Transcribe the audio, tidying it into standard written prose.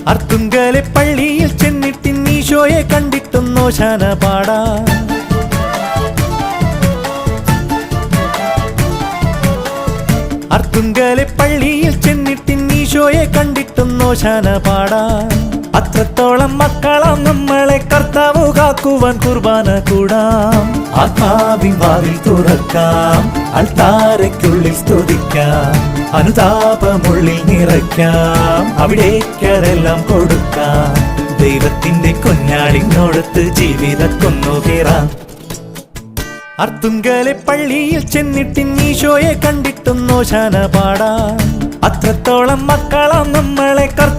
അർത്തുങ്കലെ പള്ളിയിൽ ചെന്നിട്ട് ഈശോയെ കണ്ടിട്ടും ഓശാന പാടാം. അർത്തുങ്കലെ പള്ളിയിൽ ചെന്നിട്ട് ഈശോയെ കണ്ടിട്ടും ഓശാന പാടാം. അത്രത്തോളം മക്കളാം നമ്മളെ കർത്താവ് കാക്കുവാൻ കുർബാന കൂടാം. ആത്മാവിൻ വാതിൽ തുറക്കാം, അൾത്താരയ്ക്കുള്ളിൽ സ്തുതിക്കാം, അനുതാപമുള്ളിൽ നിറയ്ക്കാം, അവിടേക്കരെല്ലാം കൊടുക്കാം. ദൈവത്തിന്റെ കുഞ്ഞാടിനോടത്ത് ജീവിത കൊന്നുകേറാം. അർത്തുങ്കലെ പള്ളിയിൽ ചെന്നിട്ട് ഈശോയെ കണ്ടിട്ടും ഓശാന പാടാം. അത്രത്തോളം മക്കളാം നമ്മളെ